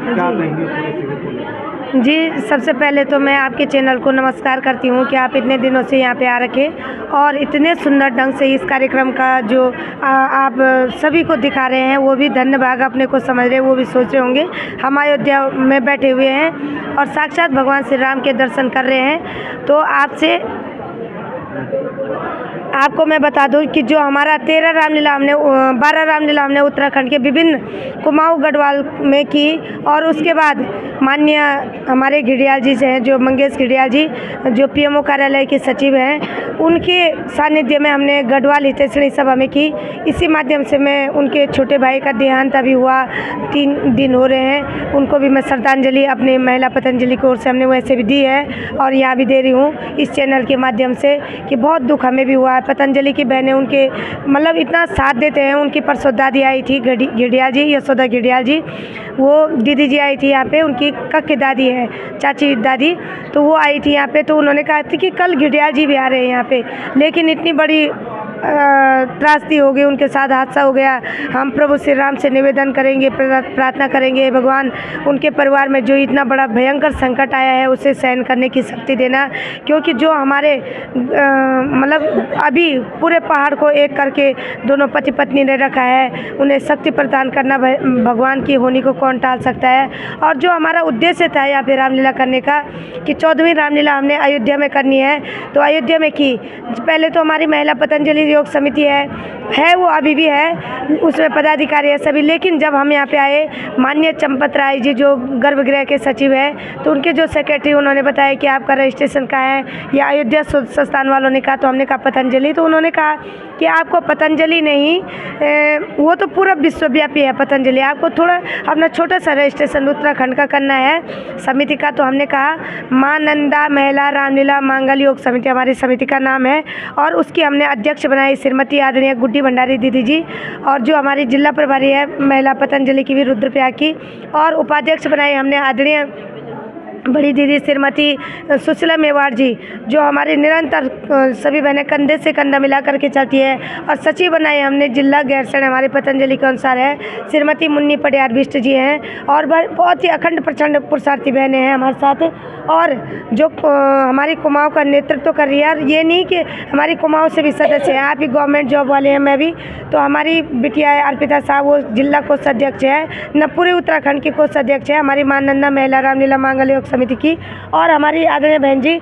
क्या कहेंगे पूरे शिविर को लेकर? जी, सबसे पहले तो मैं आपके चैनल को नमस्कार करती हूँ कि आप इतने दिनों से यहाँ पे आ रखे और इतने सुंदर ढंग से इस कार्यक्रम का जो आप सभी को दिखा रहे हैं, वो भी धन्य भाग अपने को समझ रहे हैं, वो भी सोच रहे होंगे हम अयोध्या में बैठे हुए हैं और साक्षात भगवान श्री राम के दर्शन कर रहे हैं। तो आपको मैं बता दूं कि जो हमारा 12 रामलीला हमने उत्तराखंड के विभिन्न कुमाऊं गढ़वाल में की और उसके बाद माननीय हमारे घिडियाल जी से हैं, जो मंगेश घिडियाल जी जो पीएमओ कार्यालय के सचिव हैं, उनके सानिध्य में हमने गढ़वाल हितैषणी सभा में की। इसी माध्यम से मैं उनके छोटे भाई का देहांत अभी हुआ, 3 दिन हो रहे हैं, उनको भी मैं श्रद्धांजलि अपने महिला पतंजलि की ओर से हमने वैसे भी दी है और यहाँ भी दे रही हूँ इस चैनल के माध्यम से कि बहुत दुख हमें भी हुआ है। पतंजलि की बहनें उनके मतलब इतना साथ देते हैं। उनकी परसों दादी आई थी घिडियाल जी, यशोदा घिडियाल जी, वो दीदी जी आई थी यहाँ पे, उनकी कक्के दादी है, चाची दादी, तो वो आई थी यहाँ पे। तो उन्होंने कहा था कि कल घिडियाल जी भी आ रहे हैं यहाँ पे, लेकिन इतनी बड़ी त्रासदी हो गई, उनके साथ हादसा हो गया। हम प्रभु श्री राम से निवेदन करेंगे, प्रार्थना करेंगे, भगवान उनके परिवार में जो इतना बड़ा भयंकर संकट आया है उसे सहन करने की शक्ति देना, क्योंकि जो हमारे मतलब अभी पूरे पहाड़ को एक करके दोनों पति पत्नी ने रखा है, उन्हें शक्ति प्रदान करना भगवान की होनी को कौन टाल सकता है। और जो हमारा उद्देश्य था यहाँ पे रामलीला करने का कि 14वीं रामलीला हमने अयोध्या में करनी है, तो अयोध्या में की। पहले तो हमारी महिला पतंजलि योग समिति है वो अभी भी है, उसमें पदाधिकारी है सभी, लेकिन जब हम यहाँ पे आए, माननीय चंपत राय जी जो गर्भगृह के सचिव हैं, तो उनके जो सेक्रेटरी उन्होंने बताया कि आपका रजिस्ट्रेशन कहाँ है, या अयोध्या संस्थान वालों ने कहा, तो हमने कहा पतंजलि, तो उन्होंने कहा कि आपको पतंजलि नहीं, वो तो पूरा विश्वव्यापी है पतंजलि, आपको थोड़ा अपना छोटा सा रजिस्ट्रेशन उत्तराखंड का करना है समिति का। तो हमने कहा माँ नंदा महिला रामलीला मांगल योग समिति हमारी समिति का नाम है, और उसकी हमने अध्यक्ष बनाई श्रीमती आदरणीय गुड्डी भंडारी दीदी जी, और जो हमारी जिला प्रभारी है महिला पतंजलि की भी रुद्रप्रयाग की, और उपाध्यक्ष बनाई हमने आदरणीय बड़ी दीदी श्रीमती सुशीला मेवाड़ जी, जो हमारे निरंतर सभी बहनें कंधे से कंधा मिला करके चलती है, और सचिव बनाए हमने जिला गैरसैंण हमारे पतंजलि के अनुसार है श्रीमती मुन्नी पटियार बिष्ट जी हैं, और बहुत ही अखंड प्रचंड पुरुषार्थी बहनें हैं हमारे साथ। और जो हमारी कुमाऊं का नेतृत्व कर रही है, और ये नहीं कि हमारी कुमाऊं से भी सदस्य हैं, आप ही गवर्नमेंट जॉब वाले हैं, मैं भी, तो हमारी बिटिया है अर्पिता साहब, वो जिला कोषाध्यक्ष है, न पूरे उत्तराखंड की कोषाध्यक्ष है हमारी माँ नंदा महिला रामलीला मांगल योग समिति की, और हमारी आदरणीय बहन जी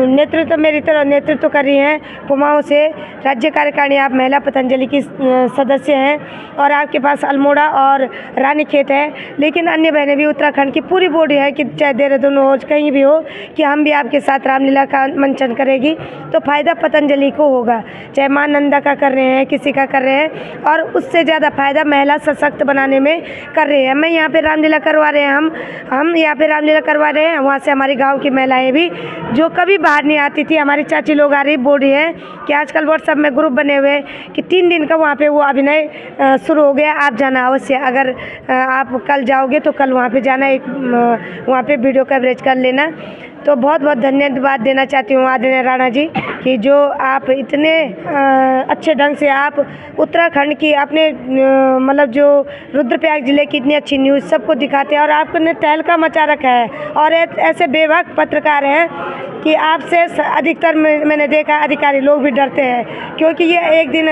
नेतृत्व मेरी तरह नेतृत्व कर रही हैं कुमाऊं से, राज्य कार्यकारिणी आप महिला पतंजलि की सदस्य हैं, और आपके पास अल्मोड़ा और रानीखेत है, लेकिन अन्य बहनें भी उत्तराखंड की पूरी बॉडी है कि चाहे देहरादून हो कहीं भी हो कि हम भी आपके साथ रामलीला का मंचन करेगी, तो फ़ायदा पतंजलि को होगा, चाहे माँ नंदा का कर रहे हैं, किसी का कर रहे हैं, और उससे ज़्यादा फ़ायदा महिला सशक्त बनाने में कर रहे हैं। मैं यहाँ पे रामलीला करवा रहे हैं, हम यहाँ पे रामलीला करवा रहे हैं, वहाँ से हमारी गांव की महिलाएं भी जो कभी बाहर नहीं आती थी, हमारी चाची लोग आ रही बॉडी है कि आजकल व्हाट्सएप में ग्रुप बने हुए कि 3 दिन का वहाँ पे वो अभिनय शुरू हो गया, आप जाना अवश्य, अगर आप कल जाओगे तो कल वहाँ पे जाना, एक वहाँ पे वीडियो कवरेज कर लेना। तो बहुत बहुत धन्यवाद देना चाहती हूँ आदरणीय राणा जी कि जो आप इतने अच्छे ढंग से आप उत्तराखंड की अपने मतलब जो रुद्रप्रयाग जिले की इतनी अच्छी न्यूज़ सबको दिखाते हैं, और आपने तहलका मचा रखा है, और ऐसे बेवक्त पत्रकार हैं कि आपसे अधिकतर मैंने देखा अधिकारी लोग भी डरते हैं, क्योंकि ये एक दिन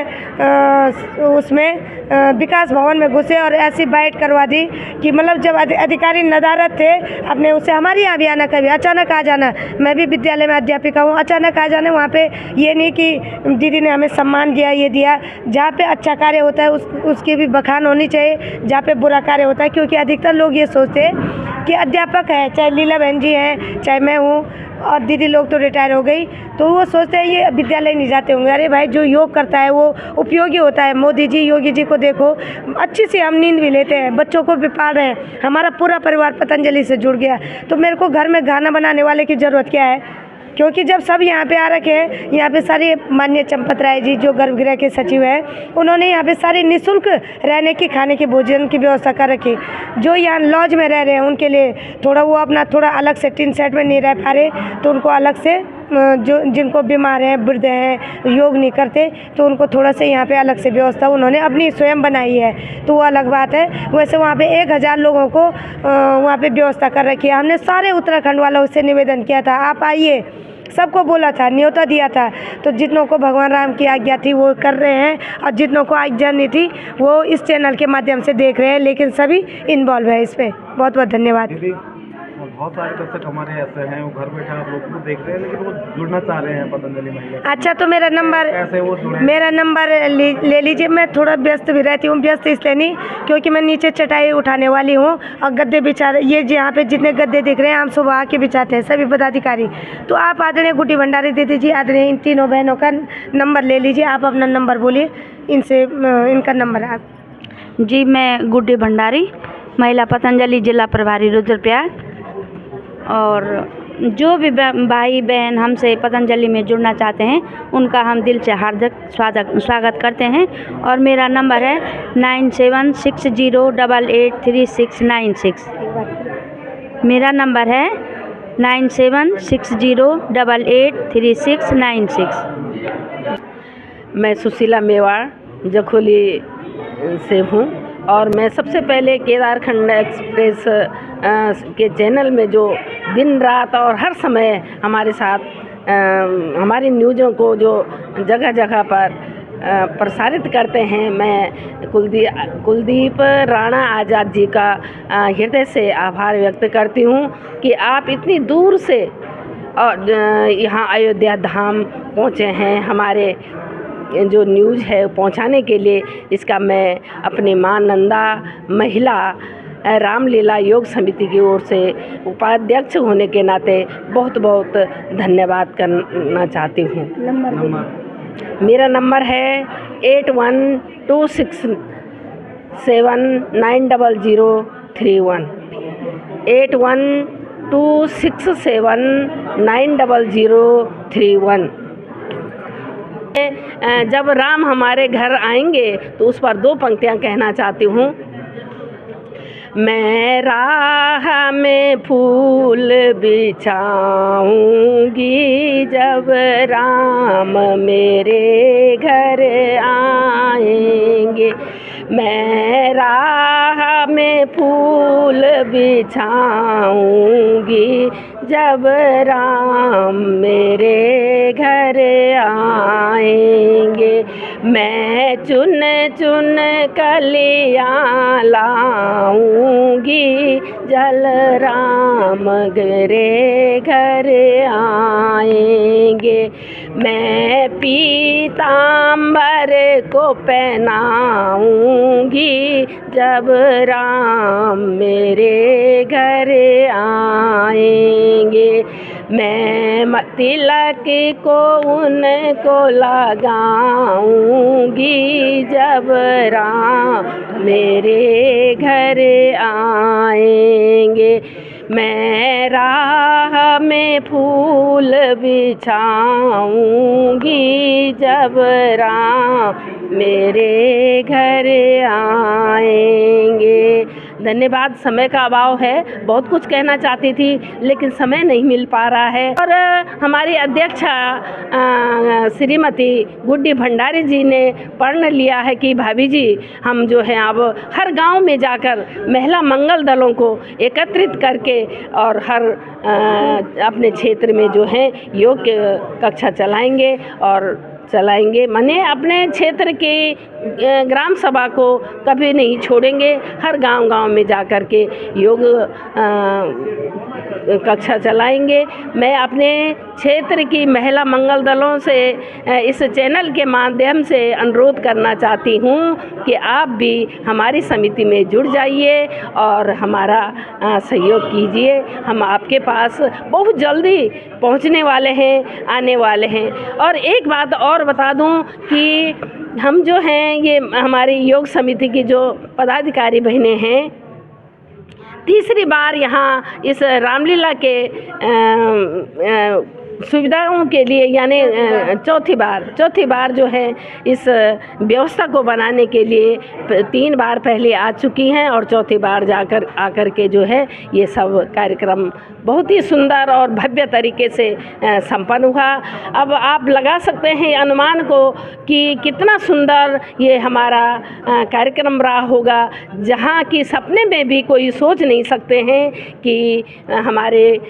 उसमें विकास भवन में घुसे और ऐसी बाइट करवा दी कि मतलब जब अधिकारी नदारत थे अपने उसे हमारे यहाँ भी आना, कभी अचानक आ जाना, मैं भी विद्यालय में अध्यापिका हूँ, अचानक आ जाना वहाँ पे, ये नहीं कि दीदी ने हमें सम्मान दिया, ये दिया, जहाँ पे अच्छा कार्य होता है उसकी भी बखान होनी चाहिए, जहाँ पे बुरा कार्य होता है, क्योंकि अधिकतर लोग ये सोचते हैं कि अध्यापक है, चाहे लीला बहन जी हैं, चाहे मैं हूँ, और दीदी लोग तो रिटायर हो गई, तो वो सोचते हैं ये विद्यालय नहीं जाते होंगे। अरे भाई, जो योग करता है वो उपयोगी होता है। मोदी जी योगी जी को देखो, अच्छी सी हम नींद भी लेते हैं, बच्चों को भी पाल रहे हैं, हमारा पूरा परिवार पतंजलि से जुड़ गया, तो मेरे को घर में खाना बनाने वाले की ज़रूरत क्या है, क्योंकि जब सब यहाँ पे आ रखे हैं, यहाँ पे सारी माननीय चंपत राय जी जो गर्भगृह के सचिव हैं, उन्होंने यहाँ पे सारी निःशुल्क रहने की, खाने की, भोजन की व्यवस्था कर रखी। जो यहाँ लॉज में रह रहे हैं उनके लिए थोड़ा वो अपना थोड़ा अलग से टिन सेट में नहीं रह पा रहे, तो उनको अलग से जो जिनको बीमार हैं, वृद्ध हैं, योग नहीं करते, तो उनको थोड़ा सा यहाँ पे अलग से व्यवस्था उन्होंने अपनी स्वयं बनाई है, तो वो अलग बात है। वैसे वहाँ पे 1000 लोगों को वहाँ पे व्यवस्था कर रखी है। हमने सारे उत्तराखंड वालों से निवेदन किया था, आप आइए, सबको बोला था, न्योता दिया था, तो जितनों को भगवान राम की आज्ञा थी वो कर रहे हैं, और जितनों को आज्ञा नहीं थी वो इस चैनल के माध्यम से देख रहे हैं, लेकिन सभी इन्वॉल्व है इसमें। बहुत बहुत धन्यवाद। दीदी, बहुत सारे दर्शक हमारे ऐसे हैं, वो घर बैठे आप लोग को देख रहे हैं, लेकिन वो जुड़ना चाह रहे हैं पतंजलि महिला। अच्छा, तो मेरा नंबर कैसे वो जुड़े? मेरा नंबर ले लीजिए। मैं थोड़ा व्यस्त भी रहती हूँ, व्यस्त इसलिए नहीं क्योंकि मैं नीचे चटाई उठाने वाली हूँ और गद्दे बिछा, ये यहाँ पे जितने गद्दे दिख रहे हैं हम सुबह आके बिछाते हैं सभी पदाधिकारी। तो आप आदरणीय गुड्डी भंडारी दीदी जी, आदरणीय इन तीनों बहनों का नंबर ले लीजिए। आप अपना नंबर बोलिए, इनसे इनका नंबर आप। जी, मैं गुड्डी भंडारी, महिला पतंजलि जिला प्रभारी रुद्रप्रयाग। और जो भी भाई बहन हमसे पतंजलि में जुड़ना चाहते हैं उनका हम दिल से हार्दिक स्वागत करते हैं। और मेरा नंबर है 9760883696। मेरा नंबर है 9760883696। मैं सुशीला मेवाड़ जखोली से हूँ, और मैं सबसे पहले केदारखंड एक्सप्रेस के चैनल में जो दिन रात और हर समय हमारे साथ हमारी न्यूज़ों को जो जगह जगह पर प्रसारित करते हैं, मैं कुलदीप राणा आज़ाद जी का हृदय से आभार व्यक्त करती हूँ कि आप इतनी दूर से और यहाँ अयोध्या धाम पहुँचे हैं हमारे जो न्यूज़ है पहुंचाने के लिए। इसका मैं अपनी मां नंदा महिला रामलीला योग समिति की ओर से उपाध्यक्ष होने के नाते बहुत बहुत धन्यवाद करना चाहती हूँ। मेरा नंबर है 8126790031 8126790031। जब राम हमारे घर आएंगे तो उस पर 2 पंक्तियां कहना चाहती हूँ। मैं राह में फूल बिछाऊंगी जब राम मेरे घर आएंगे। मैं राह में फूल बिछाऊंगी जब राम मेरे घर आएंगे। मैं चुन चुन कलियां लाऊंगी जल राम मेरे घर आएंगे। मैं पीतांबर को पहनाऊंगी जब राम मेरे घर आएंगे। मैं तिलक को उनको लगाऊंगी जब राम मेरे घर आएंगे। मैं राह में फूल बिछाऊंगी जब राम मेरे घर आएंगे। धन्यवाद। समय का अभाव है, बहुत कुछ कहना चाहती थी लेकिन समय नहीं मिल पा रहा है। और हमारी अध्यक्षा श्रीमती गुड्डी भंडारी जी ने प्रण लिया है कि भाभी जी हम जो है अब हर गांव में जाकर महिला मंगल दलों को एकत्रित करके और हर अपने क्षेत्र में जो है योग कक्षा चलाएंगे माने अपने क्षेत्र की ग्राम सभा को कभी नहीं छोड़ेंगे। हर गांव में जाकर के योग कक्षा चलाएंगे। मैं अपने क्षेत्र की महिला मंगल दलों से इस चैनल के माध्यम से अनुरोध करना चाहती हूँ कि आप भी हमारी समिति में जुड़ जाइए और हमारा सहयोग कीजिए। हम आपके पास बहुत जल्दी पहुँचने वाले हैं, आने वाले हैं। और एक बात और बता दूँ कि हम जो हैं ये हमारी योग समिति की जो पदाधिकारी बहनें हैं, तीसरी बार यहाँ इस रामलीला के सुविधाओं के लिए यानी चौथी बार जो है इस व्यवस्था को बनाने के लिए 3 बार पहले आ चुकी हैं और चौथी बार आकर के जो है ये सब कार्यक्रम बहुत ही सुंदर और भव्य तरीके से संपन्न हुआ। अब आप लगा सकते हैं अनुमान को कि कितना सुंदर ये हमारा कार्यक्रम रहा होगा, जहाँ की सपने में भी कोई सोच नहीं सकते हैं कि हमारे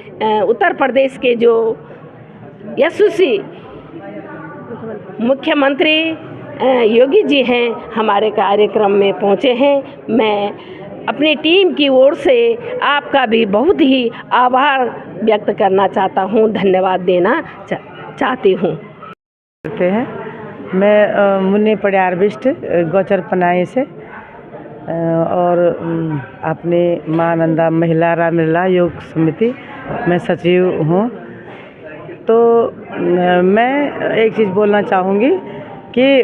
उत्तर प्रदेश के जो यशस्वी मुख्यमंत्री योगी जी हैं हमारे कार्यक्रम में पहुँचे हैं। मैं अपनी टीम की ओर से आपका भी बहुत ही आभार व्यक्त करना चाहता हूँ, धन्यवाद देना चाहती हूँ। करते हैं मैं मुन्नी पड़ियार बिष्ट गौचर पनाही से और अपनी माँ नंदा महिला रामलीला योग समिति में सचिव हूँ। तो मैं एक चीज़ बोलना चाहूँगी कि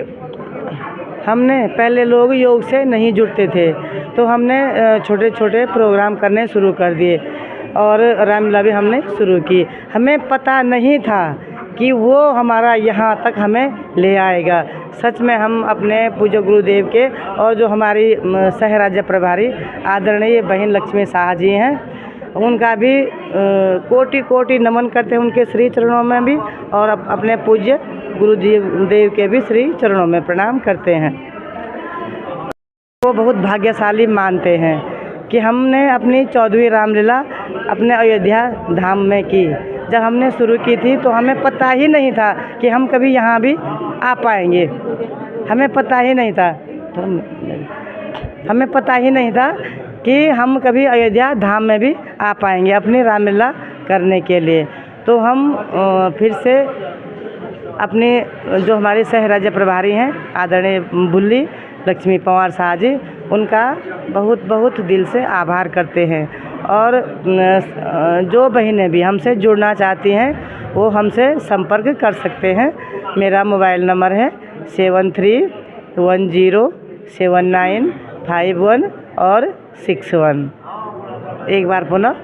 हमने पहले लोग योग से नहीं जुड़ते थे, तो हमने छोटे छोटे प्रोग्राम करने शुरू कर दिए और रामलीला भी हमने शुरू की। हमें पता नहीं था कि वो हमारा यहाँ तक हमें ले आएगा। सच में हम अपने पूज्य गुरुदेव के और जो हमारी सह राज्य प्रभारी आदरणीय बहन लक्ष्मी शाह जी हैं, उनका भी कोटि कोटि नमन करते हैं उनके श्री चरणों में भी, और अपने पूज्य गुरुदेव के भी श्री चरणों में प्रणाम करते हैं। वो बहुत भाग्यशाली मानते हैं कि हमने अपनी 14वीं रामलीला अपने अयोध्या धाम में की। जब हमने शुरू की थी तो हमें पता ही नहीं था कि हम कभी यहाँ भी आ पाएंगे। हमें पता ही नहीं था कि हम कभी अयोध्या धाम में भी आ पाएंगे अपनी रामलीला करने के लिए। तो हम फिर से अपने जो हमारे सह राज्य प्रभारी हैं आदरणीय बुल्ली लक्ष्मी पंवार शाह जी, उनका बहुत बहुत दिल से आभार करते हैं। और जो बहनें भी हमसे जुड़ना चाहती हैं वो हमसे संपर्क कर सकते हैं। मेरा मोबाइल नंबर है 73107951 और 61। एक बार पुनः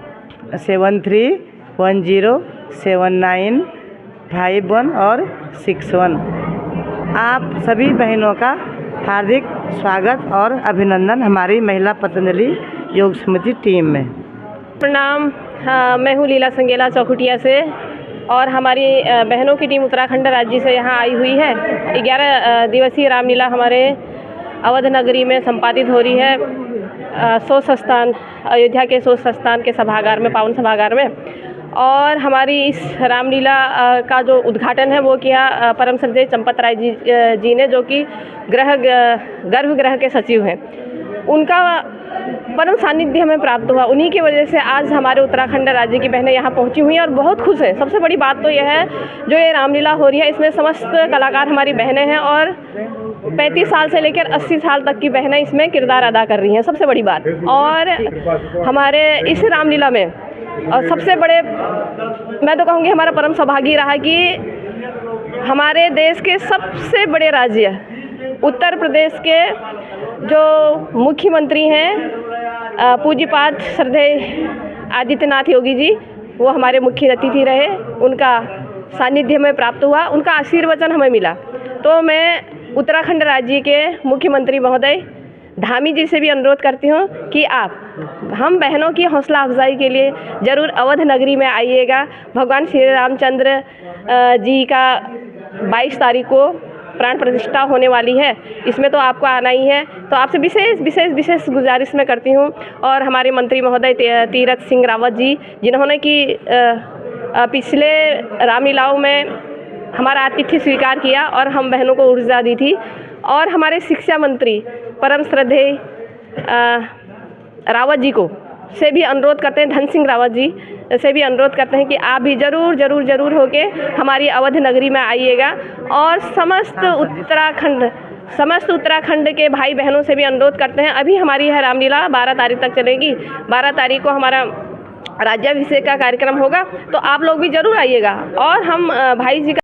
73107951 और 61। आप सभी बहनों का हार्दिक स्वागत और अभिनंदन हमारी महिला पतंजलि योग समिति टीम में। प्रणाम। मैं हूँ लीला संगेला चौखुटिया से और हमारी बहनों की टीम उत्तराखंड राज्य से यहाँ आई हुई है। 11 दिवसीय रामलीला हमारे अवध नगरी में संपादित हो रही है, सोच स्थान अयोध्या के सोच स्थान के सभागार में, पावन सभागार में। और हमारी इस रामलीला का जो उद्घाटन है वो किया परम श्रद्धेय चंपत राय जी ने, जो कि गर्भगृह के सचिव हैं। उनका परम सानिध्य हमें प्राप्त हुआ। उन्हीं की वजह से आज हमारे उत्तराखंड राज्य की बहनें यहाँ पहुँची हुई हैं और बहुत खुश हैं। सबसे बड़ी बात तो यह है, जो ये रामलीला हो रही है इसमें समस्त कलाकार हमारी बहनें हैं और 35 साल से लेकर 80 साल तक की बहनें इसमें किरदार अदा कर रही हैं, सबसे बड़ी बात। और हमारे इस रामलीला में और सबसे बड़े, मैं तो कहूँगी हमारा परम सौभाग्य रहा कि हमारे देश के सबसे बड़े राज्य उत्तर प्रदेश के जो मुख्यमंत्री हैं पूज्यपाद श्रद्धेय आदित्यनाथ योगी जी, वो हमारे मुख्य अतिथि रहे। उनका सानिध्य में प्राप्त हुआ, उनका आशीर्वचन हमें मिला। तो मैं उत्तराखंड राज्य के मुख्यमंत्री महोदय धामी जी से भी अनुरोध करती हूँ कि आप हम बहनों की हौसला अफजाई के लिए ज़रूर अवध नगरी में आइएगा। भगवान श्री रामचंद्र जी का 22 तारीख को प्राण प्रतिष्ठा होने वाली है, इसमें तो आपको आना ही है। तो आपसे विशेष गुजारिश मैं करती हूँ। और हमारे मंत्री महोदय तीरथ सिंह रावत जी, जिन्होंने कि पिछले रामलीलाओं में हमारा आतिथ्य स्वीकार किया और हम बहनों को ऊर्जा दी थी। और हमारे शिक्षा मंत्री परम श्रद्धेय रावत जी को से भी अनुरोध करते हैं, धन सिंह रावत जी से भी अनुरोध करते हैं कि आप भी ज़रूर होके हमारी अवध नगरी में आइएगा। और समस्त उत्तराखंड के भाई बहनों से भी अनुरोध करते हैं, अभी हमारी यह रामलीला 12 तारीख तक चलेगी। 12 तारीख को हमारा राज्याभिषेक का कार्यक्रम होगा, तो आप लोग भी ज़रूर आइएगा। और हम भाई जी का